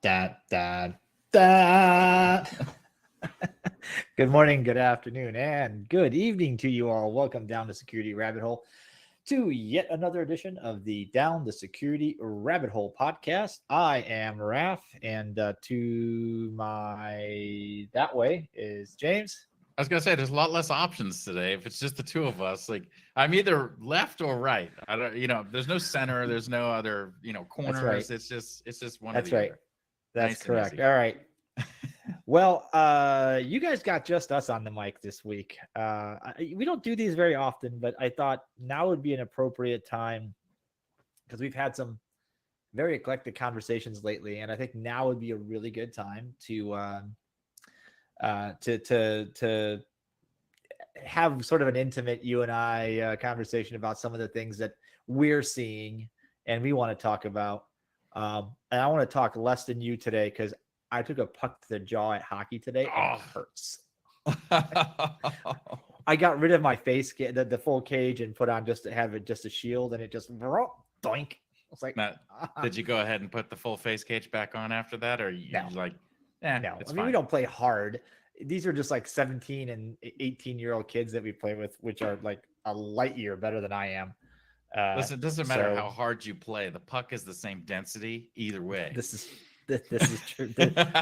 Da. Good morning, good afternoon, and good evening to you all. Welcome down the Security Rabbit Hole to yet another edition of the Down the Security Rabbit Hole podcast. I am Raph, and to my that way is James. I was gonna say there's a lot less options today. If it's just the two of us, like I'm either left or right. I don't, there's no center, there's no other, corners. Right. It's just one. That's or the right. other. That's Nice correct. All right. Well, you guys got just us on the mic this week. We don't do these very often, but I thought now would be an appropriate time because we've had some very eclectic conversations lately, and I think now would be a really good time to have sort of an intimate you and I conversation about some of the things that we're seeing and we want to talk about. And I want to talk less than you today because I took a puck to the jaw at hockey today and it hurts. I got rid of my face, the full cage, and put on just to have it just a shield, and it just doink. I was like, now, did you go ahead and put the full face cage back on after that, or you like, no? I mean, fine. We don't play hard. These are just like 17 and 18-year-old kids that we play with, which are like a light year better than I am. Listen, it doesn't matter how hard you play. The puck is the same density either way. This is true.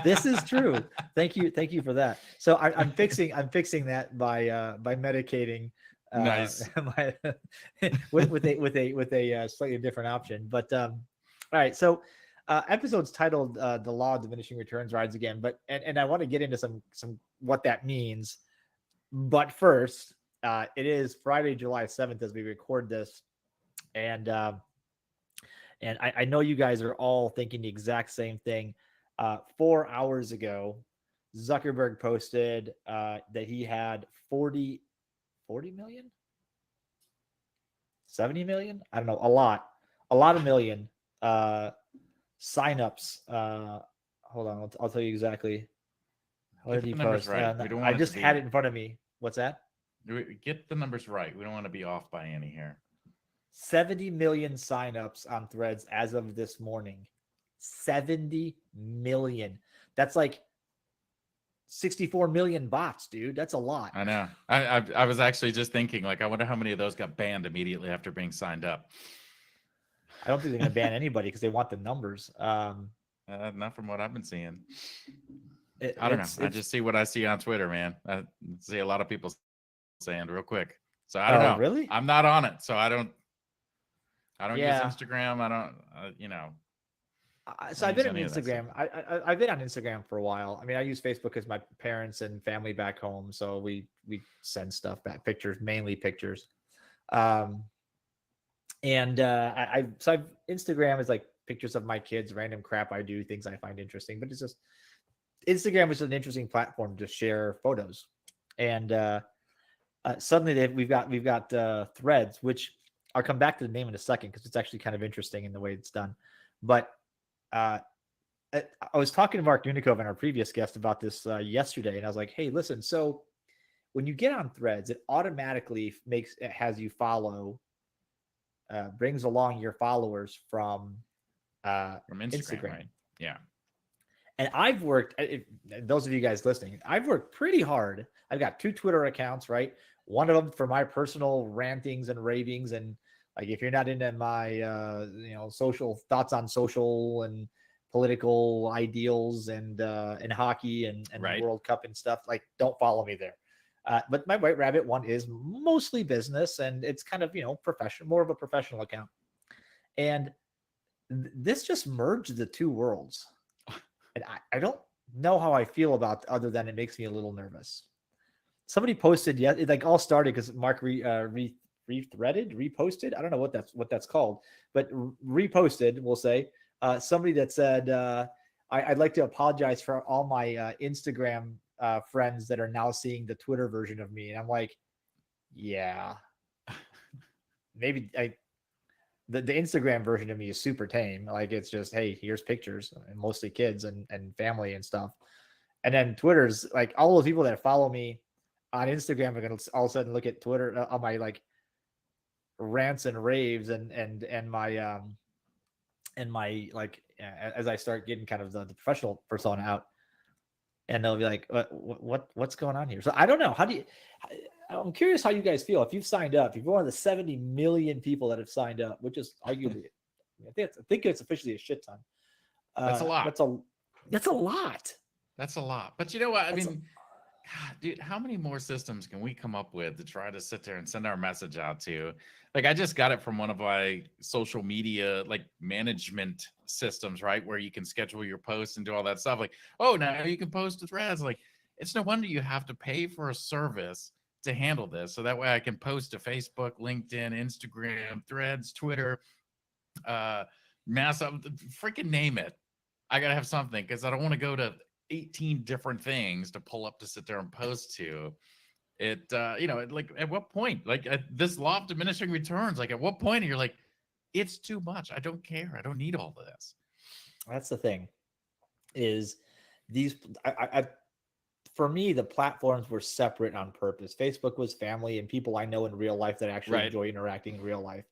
This is true. Thank you for that. So I'm fixing that by medicating. Nice. with a slightly different option. But all right. So episode's titled "The Law of Diminishing Returns Rides Again." But and I want to get into some what that means. But first, it is Friday, July 7th as we record this, and I know you guys are all thinking the exact same thing. 4 hours ago, Zuckerberg posted that he had 40 million? 70 million? I don't know. A lot of million signups. Hold on. I'll tell you exactly. What did he post? Right. I just had it in front of me. What's that? Get the numbers right. We don't want to be off by any here. 70 million signups on Threads as of this morning. 70 million. That's like 64 million bots, dude. That's a lot. I know. I was actually just thinking, like, I wonder how many of those got banned immediately after being signed up. I don't think they're going to ban anybody because they want the numbers. Not from what I've been seeing. I don't know. I just see what I see on Twitter, man. I see a lot of people saying real quick. So I don't know. Really? I'm not on it, so I don't use Instagram. I don't, So I've been on Instagram. I've been on Instagram for a while. I mean, I use Facebook because my parents and family back home, so we send stuff back, pictures, mainly pictures. So Instagram is like pictures of my kids, random crap I do, things I find interesting. But it's just Instagram is an interesting platform to share photos, and suddenly we've got Threads, which I'll come back to the name in a second because it's actually kind of interesting in the way it's done. But I was talking to Mark Unikov and our previous guest about this yesterday, and I was like, "Hey, listen. So when you get on Threads, it automatically has you follow, brings along your followers from Instagram. Right? Yeah. And I've worked. Those of you guys listening, I've worked pretty hard. I've got 2 Twitter accounts, right? One of them for my personal rantings and ravings, and like if you're not into my social thoughts on social and political ideals and hockey and right. The World Cup and stuff, like don't follow me there. But my White Rabbit one is mostly business, and it's kind of professional, more of a professional account. And this just merged the two worlds, and I don't know how I feel about other than it makes me a little nervous. Somebody posted, it like all started because Mark reposted. I don't know what that's called, but reposted. We'll say somebody that said, "I'd like to apologize for all my Instagram friends that are now seeing the Twitter version of me." And I'm like, yeah, maybe the Instagram version of me is super tame. Like it's just, hey, here's pictures, and mostly kids and family and stuff. And then Twitter's like all the people that follow me on Instagram are going to all of a sudden look at Twitter on my like rants and raves and my like as I start getting kind of the professional persona out, and they'll be like, what's going on here? So I don't know. I'm curious how you guys feel if you've signed up. If you're one of the 70 million people that have signed up, which is arguably, I think it's officially a shit ton. That's a lot. That's a lot. That's a lot. But you know what? I mean, God, dude, how many more systems can we come up with to try to sit there and send our message out to? Like, I just got it from one of my social media like management systems, right? Where you can schedule your posts and do all that stuff. Like, oh, now you can post to Threads. Like, it's no wonder you have to pay for a service to handle this. So that way I can post to Facebook, LinkedIn, Instagram, Threads, Twitter, freaking name it. I got to have something because I don't want to go to 18 different things to pull up to sit there and post to it. Like at what point, like this law of diminishing returns, like at what point you're like, it's too much. I don't care. I don't need all of this. That's the thing is these, for me, the platforms were separate on purpose. Facebook was family and people I know in real life that actually enjoy interacting in real life.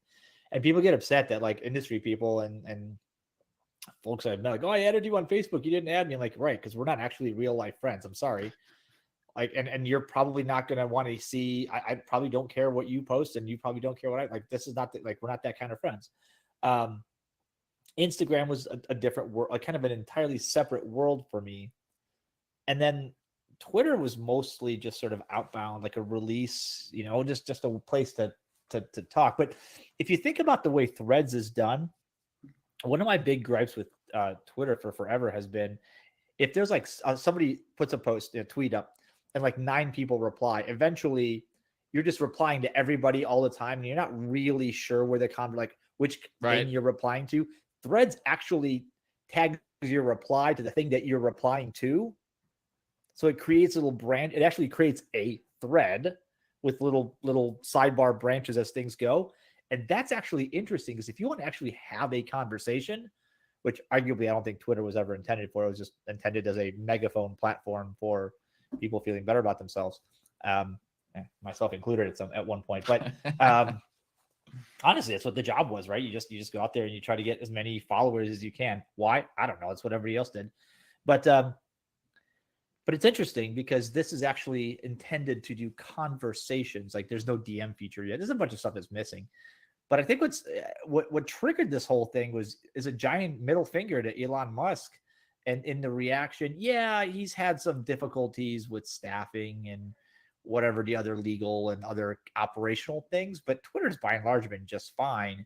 And people get upset that like industry people and folks I've met like, oh, I added you on Facebook. You didn't add me. I'm like, right. Cause we're not actually real life friends. I'm sorry. Like, and you're probably not going to want to see, I probably don't care what you post and you probably don't care what I like. This is not like, we're not that kind of friends. Instagram was a different world, like kind of an entirely separate world for me. And then Twitter was mostly just sort of outbound, like a release, just a place to talk. But if you think about the way Threads is done, one of my big gripes with Twitter for forever has been if there's like somebody puts a post, a tweet up, and like 9 people reply, eventually you're just replying to everybody all the time, and you're not really sure where which thing you're replying to. Threads actually tags your reply to the thing that you're replying to. So it creates a little brand. It actually creates a thread with little sidebar branches as things go. And that's actually interesting because if you want to actually have a conversation, which arguably I don't think Twitter was ever intended for, it was just intended as a megaphone platform for people feeling better about themselves, myself included at one point. But honestly, that's what the job was, right? You just go out there and you try to get as many followers as you can. Why? I don't know. It's what everybody else did. But it's interesting because this is actually intended to do conversations. Like there's no DM feature yet. There's a bunch of stuff that's missing. But I think what triggered this whole thing is a giant middle finger to Elon Musk. And in the reaction, yeah, he's had some difficulties with staffing and whatever the other legal and other operational things, but Twitter's by and large been just fine.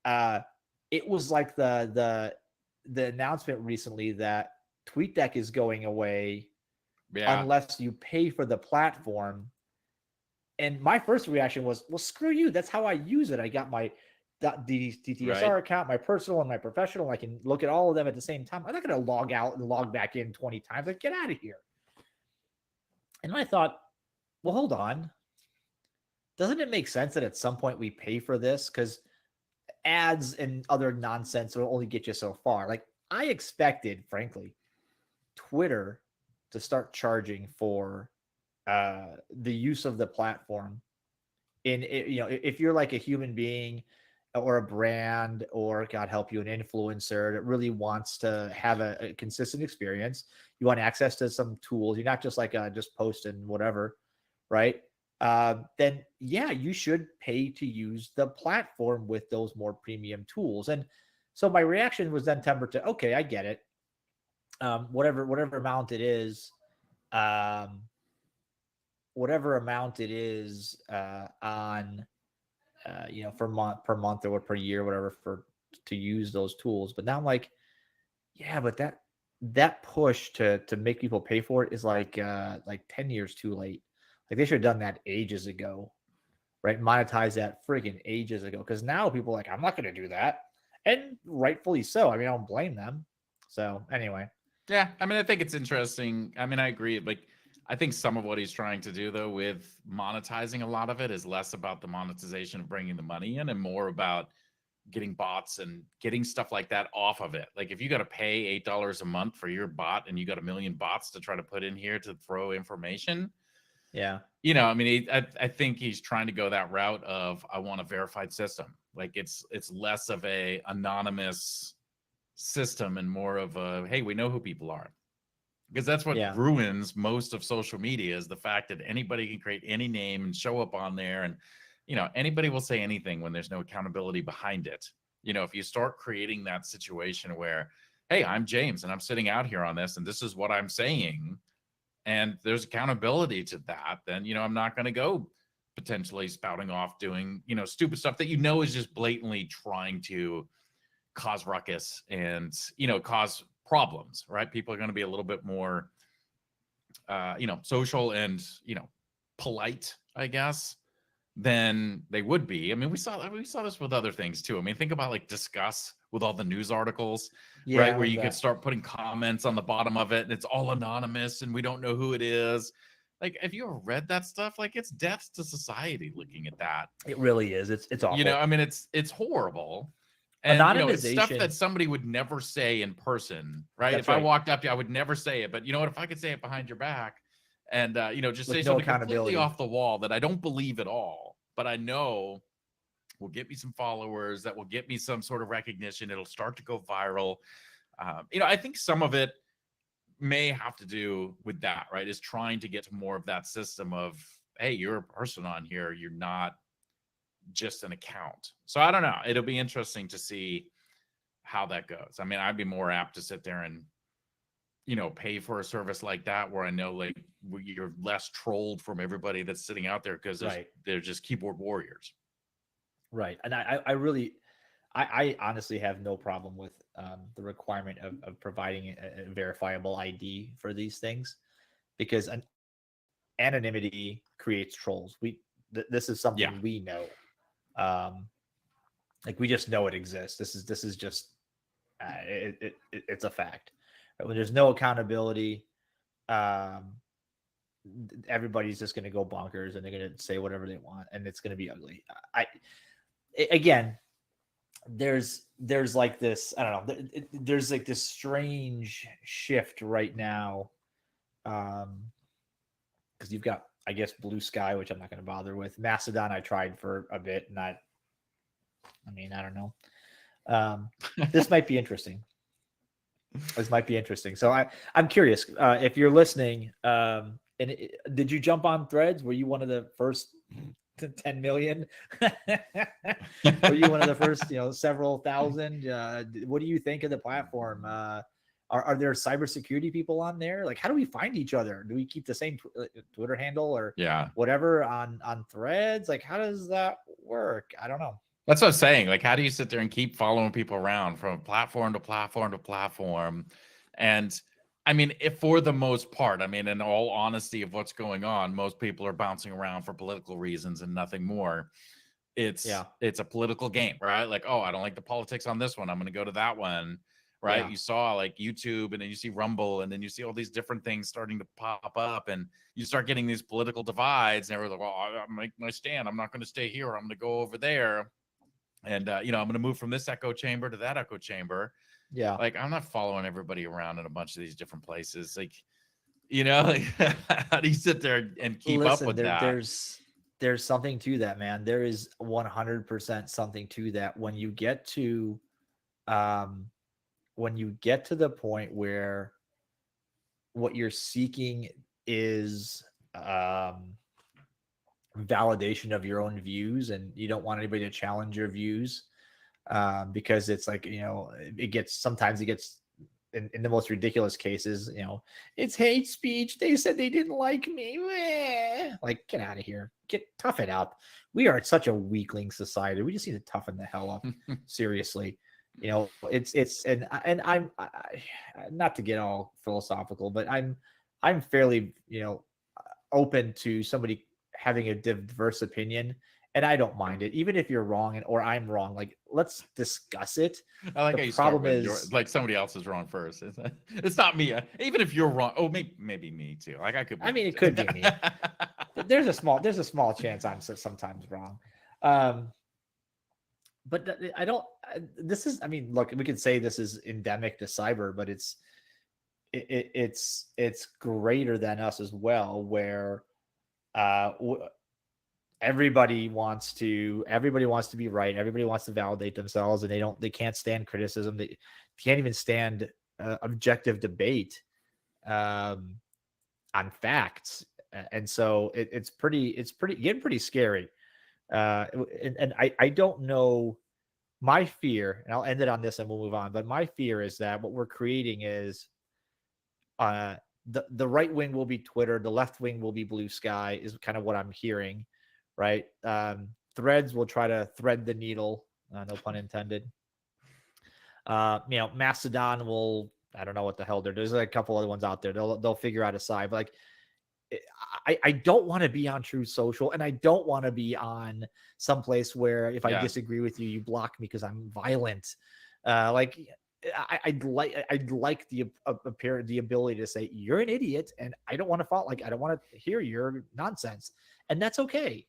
It was like the announcement recently that TweetDeck is going away unless you pay for the platform. And my first reaction was, well, screw you. That's how I use it. I got my DtSR account, my personal and my professional. I can look at all of them at the same time. I'm not going to log out and log back in 20 times. Like, get out of here. And I thought, well, hold on. Doesn't it make sense that at some point we pay for this? Because ads and other nonsense will only get you so far. Like I expected, frankly, Twitter to start charging for the use of the platform. If you're like a human being or a brand or, God help you, an influencer that really wants to have a consistent experience, you want access to some tools. You're not just like just post and whatever, right? Then yeah, you should pay to use the platform with those more premium tools. And so my reaction was then tempered to, okay, I get it. Whatever amount it is, on, per month or per year, whatever, to use those tools. But now I'm like, yeah, but that push to make people pay for it is like 10 years too late. Like they should have done that ages ago, right? Monetize that friggin' ages ago. Because now people are like, I'm not going to do that. And rightfully so. I mean, I don't blame them. So anyway. Yeah. I mean, I think it's interesting. I mean, I agree. Like, I think some of what he's trying to do, though, with monetizing a lot of it is less about the monetization of bringing the money in and more about getting bots and getting stuff like that off of it. Like if you got to pay $8 a month for your bot and you got 1 million bots to try to put in here to throw information. Yeah. I mean, I think he's trying to go that route of, I want a verified system. Like it's less of a anonymous system and more of a, hey, we know who people are. Because that's what Yeah. ruins most of social media, is the fact that anybody can create any name and show up on there. And, anybody will say anything when there's no accountability behind it. If you start creating that situation where, hey, I'm James and I'm sitting out here on this and this is what I'm saying, and there's accountability to that, then, I'm not going to go potentially spouting off doing, stupid stuff that is just blatantly trying to cause ruckus and, cause problems, right? People are going to be a little bit more, social and, polite, I guess, than they would be. I mean, we saw this with other things too. I mean, think about like Discuss with all the news articles, Yeah, right? I Where love you could that. start putting comments on the bottom of it and it's all anonymous and we don't know who it is. Like, have you ever read that stuff? Like, it's death to society looking at that. It really is. It's awful. I mean, it's horrible. And it's stuff that Anonymization. somebody would never say in person, right? That's If I right. walked up to you, I would never say it. But you know what? If I could say it behind your back and just With say no something completely accountability. off the wall that I don't believe at all, but I know will get me some followers, that will get me some sort of recognition. It'll start to go viral. I think some of it may have to do with that, right? Is trying to get to more of that system of, hey, you're a person on here. You're not just an account. So I don't know. It'll be interesting to see how that goes. I mean, I'd be more apt to sit there and, pay for a service like that where I know like you're less trolled from everybody that's sitting out there because Right. they're just keyboard warriors. Right. And I really, I honestly have no problem with the requirement of providing a verifiable ID for these things, because anonymity creates trolls. This is something Yeah. we know. Like, we just know it exists. This is just it's a fact. When there's no accountability, um, everybody's just going to go bonkers and they're going to say whatever they want, and it's going to be ugly. Again, there's like this, I don't know, there's like this strange shift right now, because you've got, I guess, Blue Sky, which I'm not going to bother with. Mastodon I tried for a bit, and I mean, I don't know. This might be interesting. So I'm curious, if you're listening, did you jump on Threads? Were you one of the first 10 million? Were you one of the first, several thousand? What do you think of the platform? Are there cybersecurity people on there? Like, how do we find each other? Do we keep the same Twitter handle or whatever on Threads? Like, how does that work? I don't know. That's what I'm saying. Like, how do you sit there and keep following people around from platform to platform to platform? And I mean, if for the most part, I mean, in all honesty of what's going on, most people are bouncing around for political reasons and nothing more. It's a political game, right? Like, oh, I don't like the politics on this one, I'm going to go to that one, right? Yeah. You saw like YouTube, and then you see Rumble, and then you see all these different things starting to pop up, and you start getting these political divides, and everyone's like, well, I'm making my stand. I'm not going to stay here. I'm going to go over there. And, I'm going to move from this echo chamber to that echo chamber. Yeah. Like, I'm not following everybody around in a bunch of these different places. Like, like, how do you sit there and keep up with that? There's something to that, man. There is 100% something to that. When you get to the point where what you're seeking is validation of your own views, and you don't want anybody to challenge your views, because it's like, sometimes it gets in the most ridiculous cases, it's hate speech. They said they didn't like me. Like, get out of here. Tough it out. We are such a weakling society. We just need to toughen the hell up. Seriously. And I'm not to get all philosophical, but I'm fairly, open to somebody having a diverse opinion, and I don't mind it, even if you're wrong or I'm wrong. Like, let's discuss it. I like how you start with like somebody else is wrong first. It's not me. Even if you're wrong, maybe me too. Like, I could. I mean, it could be me. There's a small chance I'm sometimes wrong. But I don't. This is. I mean, look, we could say this is endemic to cyber, but it's greater than us as well. Where everybody wants to be right. Everybody wants to validate themselves, and they can't stand criticism. They can't even stand objective debate um, on facts. And so it's pretty getting pretty scary. And I don't know. My fear, and I'll end it on this and we'll move on, but my fear is that what we're creating is uh the right wing will be Twitter, the left wing will be blue sky, is kind of what I'm hearing, right? Threads will try to thread the needle, no pun intended. Mastodon will, I don't know what the hell there's a couple other ones out there. They'll figure out a side. But like, I don't want to be on Truth Social, and I don't want to be on some place where if I disagree with you, you block me because I'm violent. Like I'd like the the ability to say you're an idiot, and I don't want to follow. Like I don't want to hear your nonsense, and that's okay.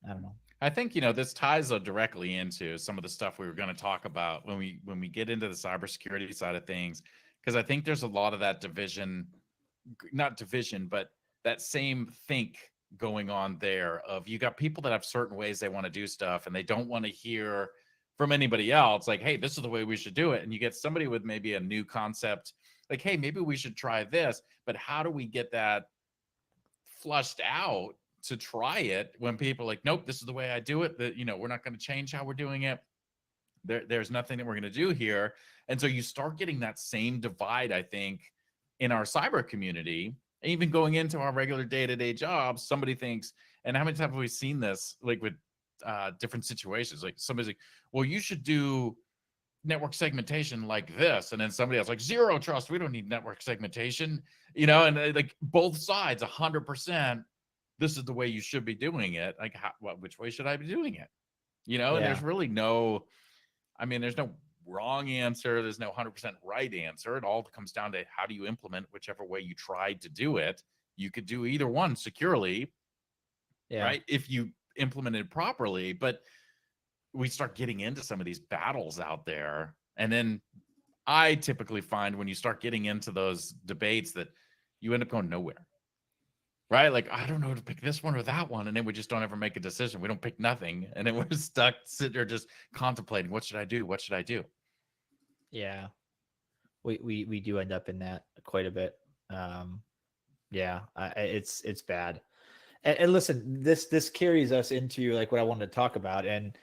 I don't know. I think, you know, this ties directly into some of the stuff we were going to talk about when we get into the cybersecurity side of things, because I think there's a lot of that not division, but that same think going on there of you got people that have certain ways they want to do stuff and they don't want to hear from anybody else like, hey, this is the way we should do it. And you get somebody with maybe a new concept like, hey, maybe we should try this, but how do we get that flushed out to try it when people are like, nope, this is the way I do it, that, you know, we're not going to change how we're doing it. There's nothing that we're going to do here. And so you start getting that same divide, I think, in our cyber community, even going into our regular day-to-day jobs. Somebody thinks, and how many times have we seen this, like with different situations, like somebody's like, well, you should do network segmentation like this, and then somebody else like, zero trust, we don't need network segmentation, you know, and like both sides 100%, this is the way you should be doing it. Like, which way should I be doing it, you know? And there's really no, I mean, there's no wrong answer, there's no 100% right answer. It all comes down to how do you implement whichever way you tried to do it. You could do either one securely, right, if you implement it properly. But we start getting into some of these battles out there, and then I typically find when you start getting into those debates that you end up going nowhere, right? Like, I don't know to pick this one or that one, and then we just don't ever make a decision. We don't pick nothing, and then we're stuck sitting there just contemplating, what should I do, what should I do? Yeah, we do end up in that quite a bit. It's bad. And listen, this carries us into like what I wanted to talk about, and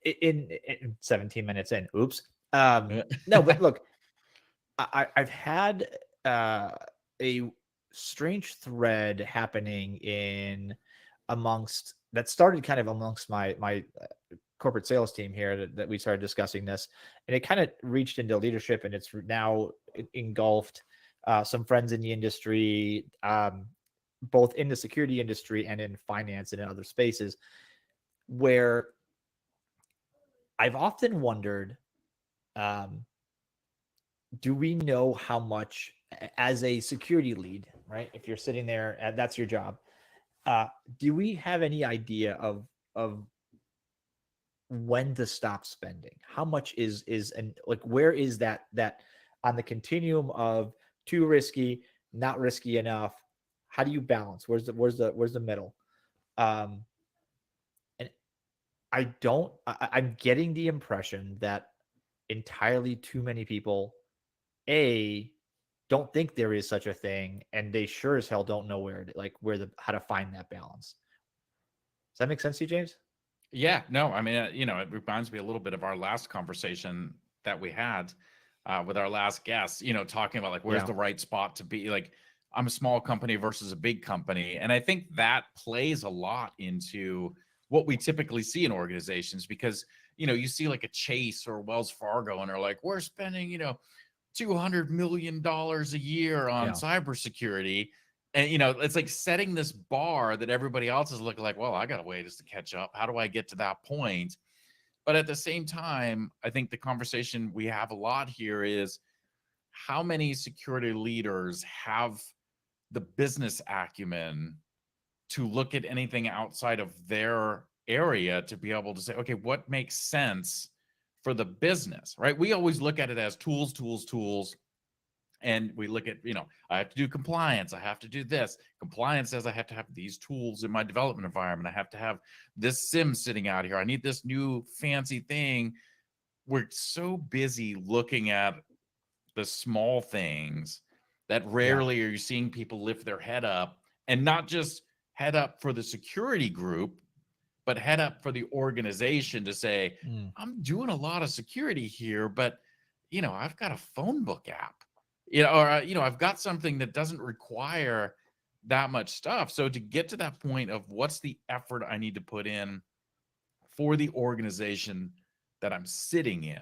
in 17 minutes in, oops. No, but look, I've had a strange thread happening amongst that started kind of amongst my corporate sales team here that we started discussing this, and it kind of reached into leadership, and it's now engulfed some friends in the industry, both in the security industry and in finance and in other spaces, where I've often wondered, do we know how much, as a security lead, right? If you're sitting there and that's your job, do we have any idea of when to stop spending? How much is and like where is that on the continuum of too risky, not risky enough? How do you balance? Where's the middle? And I'm getting the impression that entirely too many people don't think there is such a thing, and they sure as hell don't know how to find that balance. Does that make sense to you, James? Yeah, no, I mean, you know, it reminds me a little bit of our last conversation that we had with our last guest, you know, talking about like, where's the right spot to be? Like, I'm a small company versus a big company. And I think that plays a lot into what we typically see in organizations, because, you know, you see like a Chase or Wells Fargo and they're like, we're spending, you know, $200 million a year on cybersecurity. And, you know, it's like setting this bar that everybody else is looking like, well, I got a way just to catch up. How do I get to that point? But at the same time, I think the conversation we have a lot here is how many security leaders have the business acumen to look at anything outside of their area to be able to say, okay, what makes sense for the business, right? We always look at it as tools, tools, tools. And we look at, I have to do compliance. I have to do this. Compliance says I have to have these tools in my development environment. I have to have this sim sitting out here. I need this new fancy thing. We're so busy looking at the small things that rarely are you seeing people lift their head up, and not just head up for the security group, but head up for the organization to say, I'm doing a lot of security here, but I've got a phone book app, or I've got something that doesn't require that much stuff. So to get to that point of what's the effort I need to put in for the organization that I'm sitting in,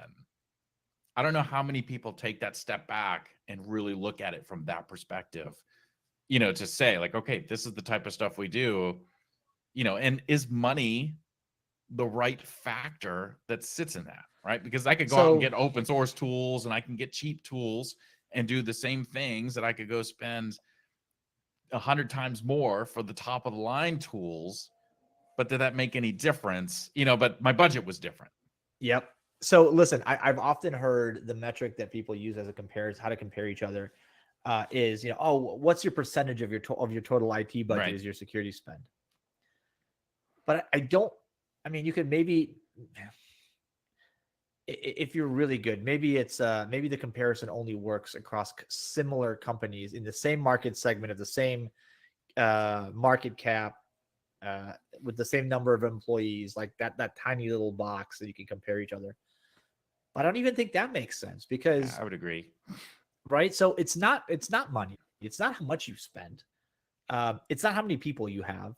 I don't know how many people take that step back and really look at it from that perspective, to say like, okay, this is the type of stuff we do, and is money the right factor that sits in that, right? Because I could go out and get open source tools, and I can get cheap tools and do the same things that I could go spend 100 times more for the top of the line tools. But did that make any difference? But my budget was different. Yep. So listen, I've often heard the metric that people use as a comparison, how to compare each other, is what's your percentage of your total IT budget is your security spend? But I mean, you could maybe, if you're really good, maybe it's maybe the comparison only works across similar companies in the same market segment of the same market cap, with the same number of employees, like that tiny little box that you can compare each other. But I don't even think that makes sense, because I would agree. Right. So it's not money. It's not how much you spend. It's not how many people you have.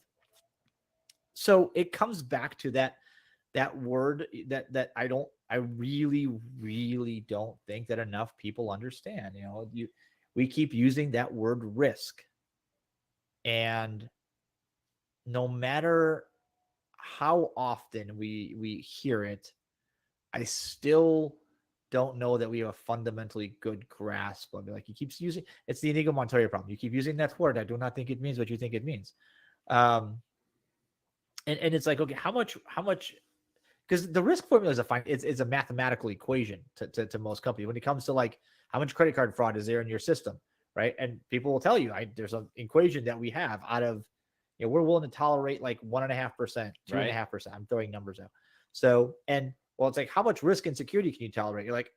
So it comes back to that word that I really, really don't think that enough people understand. We keep using that word risk. And no matter how often we hear it, I still don't know that we have a fundamentally good grasp of it. Like, he keeps using, it's the Inigo Montoya problem. You keep using that word. I do not think it means what you think it means. And it's like, okay, how much, because the risk formula is it's a mathematical equation to most companies when it comes to like how much credit card fraud is there in your system, right? And people will tell you, there's an equation that we have out of, we're willing to tolerate like 1.5%, 2.5%. I'm throwing numbers out. So, and well, it's like, how much risk and security can you tolerate? You're like,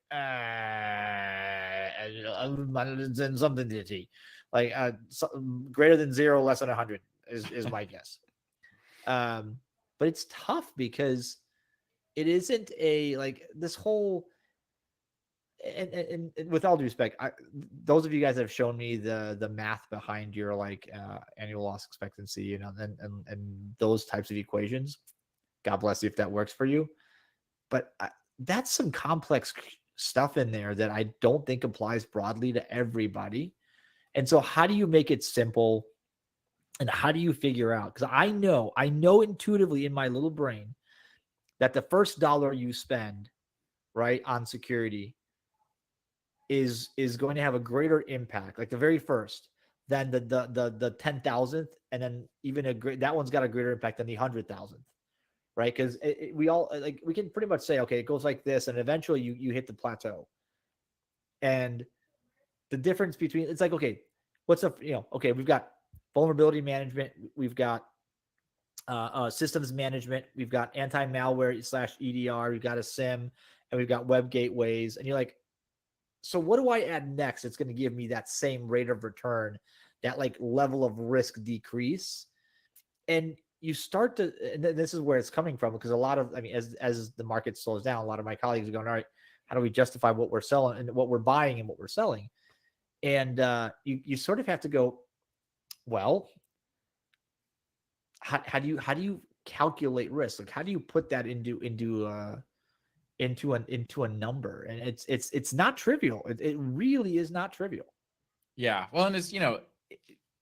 something to T, like greater than 0, less than 100 is my guess. But it's tough because it isn't like this whole, and with all due respect, those of you guys that have shown me the math behind your like annual loss expectancy, and those types of equations, God bless you if that works for you. But that's some complex stuff in there that I don't think applies broadly to everybody. And so how do you make it simple? And how do you figure out? Because I know intuitively in my little brain that the first dollar you spend, right, on security is going to have a greater impact, like the very first, than the 10,000th, and then even that one's got a greater impact than the 100,000th, right? Because we all, like, we can pretty much say, okay, it goes like this, and eventually you hit the plateau. And the difference between, it's like, okay, what's up? Okay, we've got vulnerability management, we've got systems management, we've got anti-malware / EDR, we've got a SIM, and we've got web gateways. And you're like, so what do I add next? It's going to give me that same rate of return, that like level of risk decrease. And you start to, and this is where it's coming from, because a lot of, as the market slows down, a lot of my colleagues are going, all right, how do we justify what we're selling and what we're buying and what we're selling? And you sort of have to go, well, how do you calculate risk? Like, how do you put that into a number? And it's not trivial. It really is not trivial. Yeah. Well, and it's,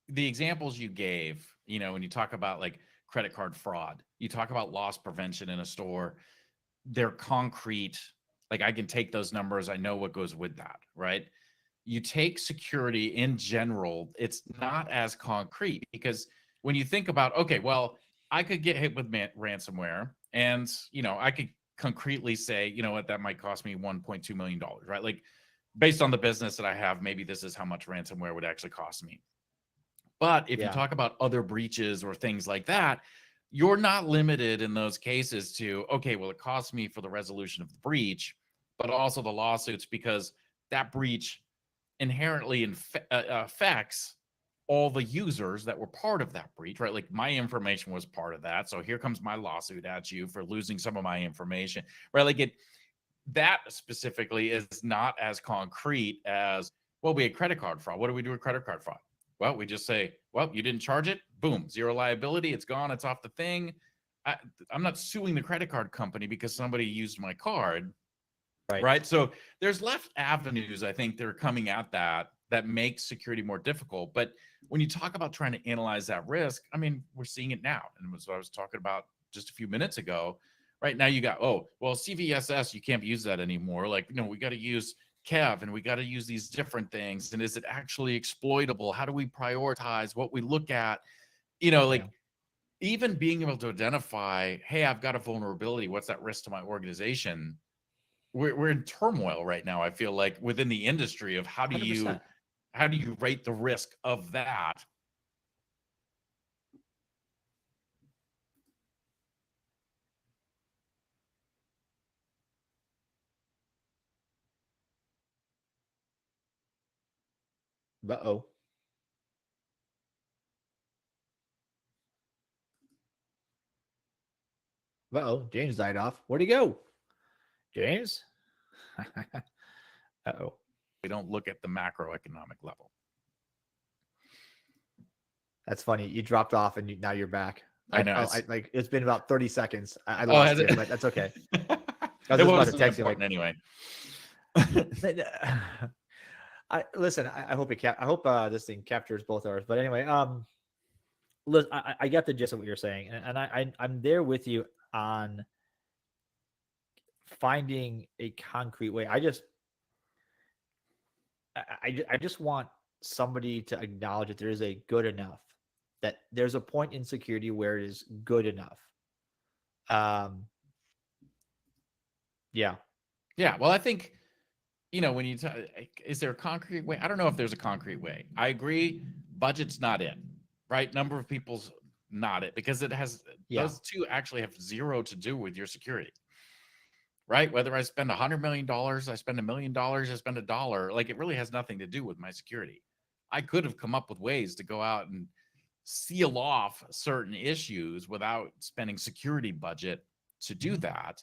the examples you gave, when you talk about like credit card fraud, you talk about loss prevention in a store, they're concrete. Like, I can take those numbers. I know what goes with that, right? You take security in general, it's not as concrete, because when you think about, okay, well, I could get hit with ransomware, and, I could concretely say, what, that might cost me $1.2 million, right? Like, based on the business that I have, maybe this is how much ransomware would actually cost me. But if you talk about other breaches or things like that, you're not limited in those cases to, okay, well, it costs me for the resolution of the breach, but also the lawsuits, because that breach inherently affects all the users that were part of that breach, right? Like my information was part of that. So here comes my lawsuit at you for losing some of my information, right? Like that specifically is not as concrete as, well, we had credit card fraud. What do we do with credit card fraud? Well, we just say, well, you didn't charge it. Boom, zero liability. It's gone. It's off the thing. I'm not suing the credit card company because somebody used my card. Right. So there's left avenues, I think, that are coming at that makes security more difficult. But when you talk about trying to analyze that risk, I mean, we're seeing it now. And it was what I was talking about just a few minutes ago. Right now you got, oh, well, CVSS, you can't use that anymore. Like, we got to use Kev and we got to use these different things. And is it actually exploitable? How do we prioritize what we look at? Even being able to identify, hey, I've got a vulnerability. What's that risk to my organization? We're in turmoil right now. I feel like within the industry of how do 100%. you rate the risk of that? Uh-oh. Uh-oh. James died off. Where'd he go? James? Uh-oh. We don't look at the macroeconomic level. That's funny. You dropped off and now you're back. I know. Like it's been about 30 seconds. I lost it, but that's okay. I was about to text you like anyway. Listen. I hope I hope this thing captures both ours. But anyway, listen, I get the gist of what you're saying, and I'm there with you on finding a concrete way. I just want somebody to acknowledge that there is a good enough, that there's a point in security where it is good enough. Yeah. Well, I think, when you is there a concrete way? I don't know if there's a concrete way. I agree. Budget's not it, right? Number of people's not it, because it has, those two actually have zero to do with your security, right? Whether I spend $100 million, I spend $1 million, I spend $1, like it really has nothing to do with my security. I could have come up with ways to go out and seal off certain issues without spending security budget to do that,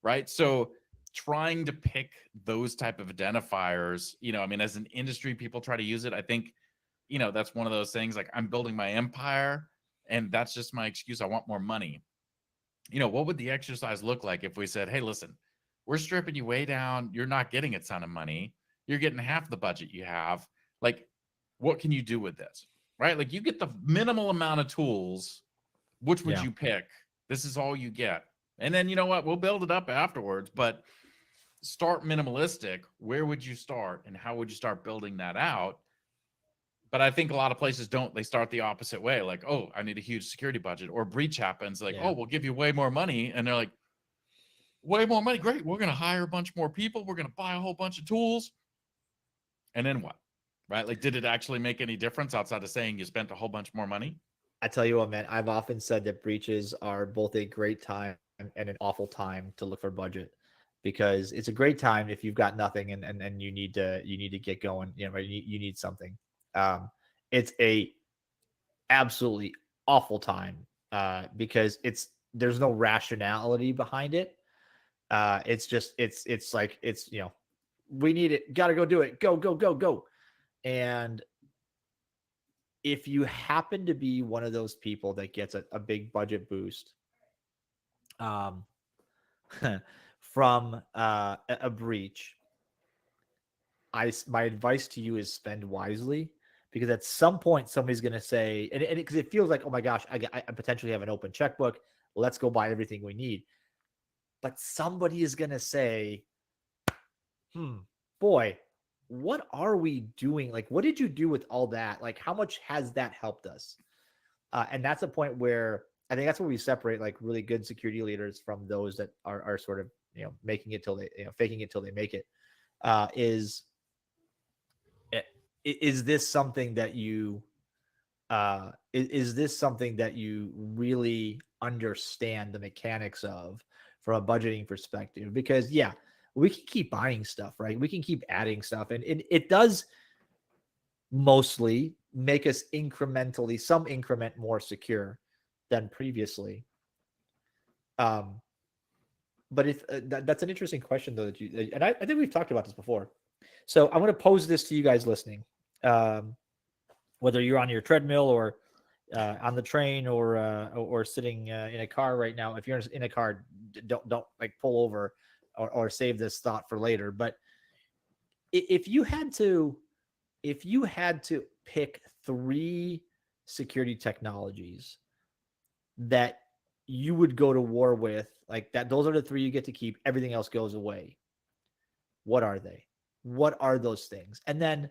right? So trying to pick those type of identifiers, as an industry, people try to use it. I think, that's one of those things, like I'm building my empire and that's just my excuse. I want more money. What would the exercise look like if we said, hey, listen, we're stripping you way down. You're not getting a ton of money. You're getting half the budget you have. Like, what can you do with this? Right? Like you get the minimal amount of tools. Which would you pick? This is all you get. And then you know what? We'll build it up afterwards, but start minimalistic. Where would you start and how would you start building that out? But I think a lot of places don't. They start the opposite way. Like, oh, I need a huge security budget, or breach happens. Like, oh, we'll give you way more money. And they're like, way more money. Great. We're going to hire a bunch more people. We're going to buy a whole bunch of tools. And then what? Right? Like, did it actually make any difference outside of saying you spent a whole bunch more money? I tell you what, man, I've often said that breaches are both a great time and an awful time to look for budget, because it's a great time if you've got nothing and you need to get going, right? You need something. It's a absolutely awful time because there's no rationality behind it. It's just it's like we need it, gotta go do it, go. And if you happen to be one of those people that gets a big budget boost from a breach, my advice to you is spend wisely, because at some point somebody's going to say, and because it feels like, oh my gosh, I potentially have an open checkbook, let's go buy everything we need. But somebody is going to say, boy, what are we doing? Like, what did you do with all that? Like, how much has that helped us? And that's a point where I think that's where we separate like really good security leaders from those that are sort of, making it till they, faking it till they make it, is is this something that you is this something that you really understand the mechanics of from a budgeting perspective? Because yeah, we can keep buying stuff, right? We can keep adding stuff, and it does mostly make us some increment more secure than previously. But if that's an interesting question though, and I think we've talked about this before. So I'm going to pose this to you guys listening. Whether you're on your treadmill or on the train or sitting in a car right now. If you're in a car, don't like pull over or save this thought for later. But if you had to pick 3 security technologies that you would go to war with, like that, those are the 3 you get to keep. Everything else goes away. What are they? What are those things? And then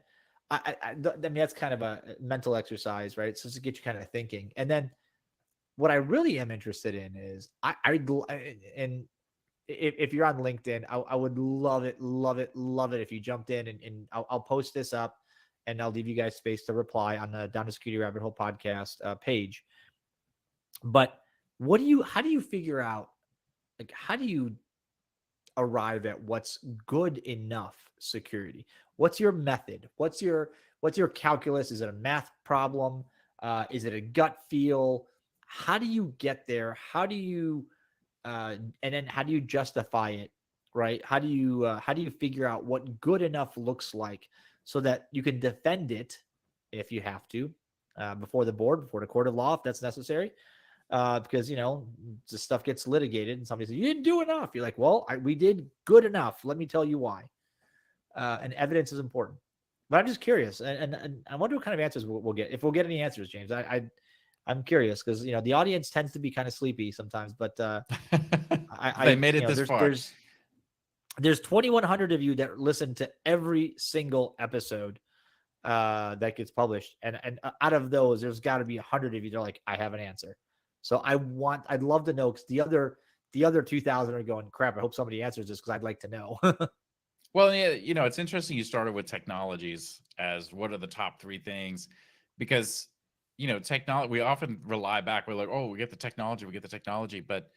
I mean, that's kind of a mental exercise, right? So to get you kind of thinking. And then what I really am interested in is and if you're on LinkedIn, I would love it if you jumped in and I'll post this up and I'll leave you guys space to reply on the Down the Security Rabbit Hole podcast page. But how do you figure out, like, how do you arrive at what's good enough security? What's your method? What's your calculus? Is it a math problem? Is it a gut feel? How do you get there? How do you and then how do you justify it, right? How do you figure out what good enough looks like so that you can defend it if you have to before the board, before the court of law, if that's necessary? Because the stuff gets litigated and somebody says you didn't do enough. You're like, well, we did good enough. Let me tell you why. And evidence is important. But I'm just curious, and I wonder what kind of answers we'll get. If we'll get any answers, James. I'm curious because the audience tends to be kind of sleepy sometimes. But they made it this far. There's 2,100 of you that listen to every single episode that gets published, and out of those, there's got to be 100 of you that are like, I have an answer. So I'd love to know, because the other 2,000 are going, crap, I hope somebody answers this because I'd like to know. Well, yeah, it's interesting you started with technologies as what are the top 3 things, because, technology, we often rely back. We're like, oh, we get the technology. But,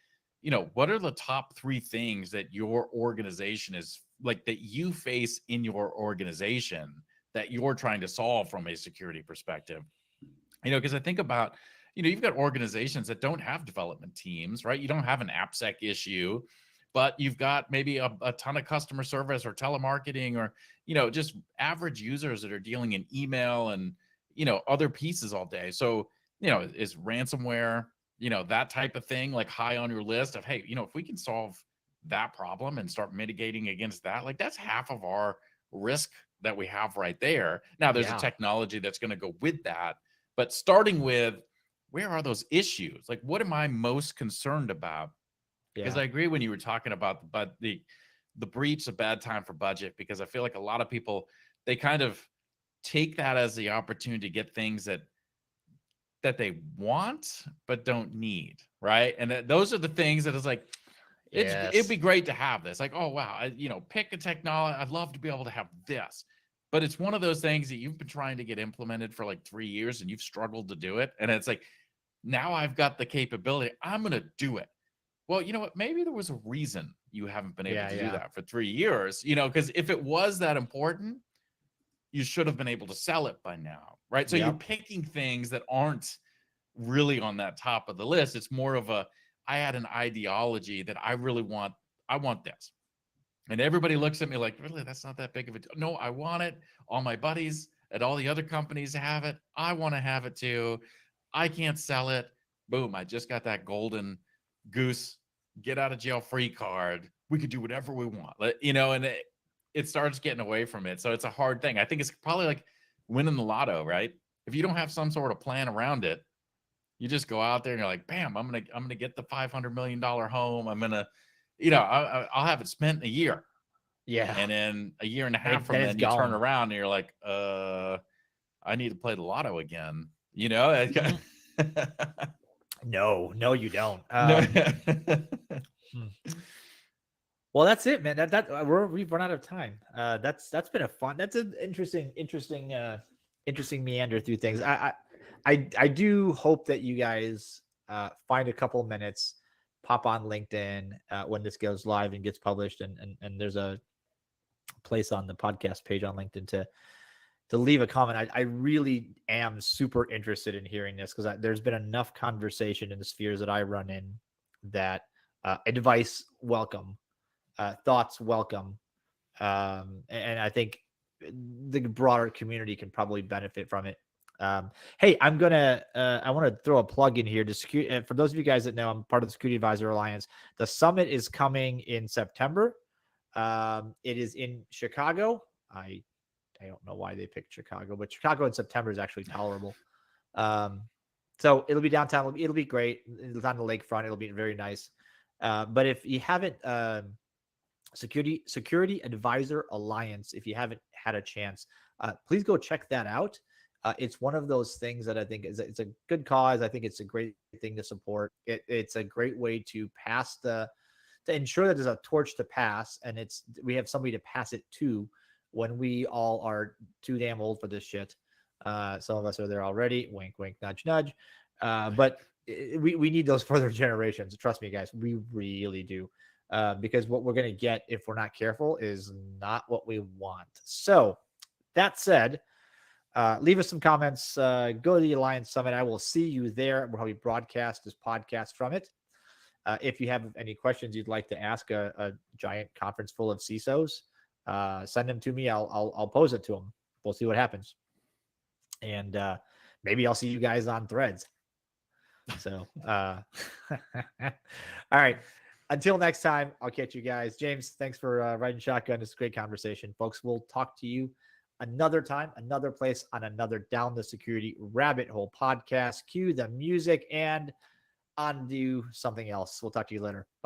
what are the top 3 things that your organization is like, that you face in your organization that you're trying to solve from a security perspective? Because I think about, you've got organizations that don't have development teams, right? You don't have an AppSec issue, but you've got maybe a ton of customer service or telemarketing or, just average users that are dealing in email and, other pieces all day. So, is ransomware, that type of thing, like high on your list of, hey, if we can solve that problem and start mitigating against that, like that's half of our risk that we have right there. Now there's a technology that's going to go with that, but starting with, where are those issues? Like, what am I most concerned about? Because I agree when you were talking about the breach, a bad time for budget, because I feel like a lot of people, they kind of take that as the opportunity to get things that they want but don't need, right? And those are the things that is like, it'd be great to have this. Like, oh wow, pick a technology. I'd love to be able to have this. But it's one of those things that you've been trying to get implemented for like 3 years and you've struggled to do it. And it's like, now I've got the capability, I'm going to do it. Well, you know what? Maybe there was a reason you haven't been able to do that for 3 years, because if it was that important, you should have been able to sell it by now, right? So you're picking things that aren't really on that top of the list. It's more of I had an ideology that I really want. I want this. And everybody looks at me like, really, that's not that big of a deal. No, I want it. All my buddies at all the other companies have it. I want to have it too. I can't sell it. Boom. I just got that golden goose, get out of jail free card. We could do whatever we want, and it starts getting away from it. So it's a hard thing. I think it's probably like winning the lotto, right? If you don't have some sort of plan around it, you just go out there and you're like, bam, I'm going to get the $500 million home. I'm going to, I'll have it spent in a year. Yeah. And then a year and a half from then you turn around and you're like, I need to play the lotto again. No, you don't. Well, that's it, man. We've run out of time. That's been that's an interesting interesting meander through things. I do hope that you guys find a couple minutes, pop on LinkedIn when this goes live and gets published, and there's a place on the podcast page on LinkedIn to leave a comment. I really am super interested in hearing this because there's been enough conversation in the spheres that I run in that advice welcome, thoughts welcome, and I think the broader community can probably benefit from it. Hey, I want to throw a plug in here to for those of you guys that know, I'm part of the Security Advisor Alliance. The summit is coming in September. It is in Chicago. I don't know why they picked Chicago, but Chicago in September is actually tolerable. So it'll be downtown. It'll be great. It's on the lakefront. It'll be very nice. But if you haven't, Security Advisor Alliance, if you haven't had a chance, please go check that out. It's one of those things that I think it's a good cause. I think it's a great thing to support. It's a great way to ensure that there's a torch to pass, and we have somebody to pass it to when we all are too damn old for this shit. Some of us are there already. Wink, wink, nudge, nudge. But we need those further generations. Trust me, guys, we really do. Because what we're going to get if we're not careful is not what we want. So that said, leave us some comments. Go to the Alliance Summit. I will see you there. We'll probably broadcast this podcast from it. If you have any questions you'd like to ask a giant conference full of CISOs, send them to me. I'll pose it to them. We'll see what happens. And maybe I'll see you guys on Threads. So, all right. Until next time, I'll catch you guys. James, thanks for riding shotgun. It's a great conversation. Folks, we'll talk to you another time, another place on another Down the Security Rabbit Hole podcast. Cue the music and on to something else. We'll talk to you later. Bye-bye.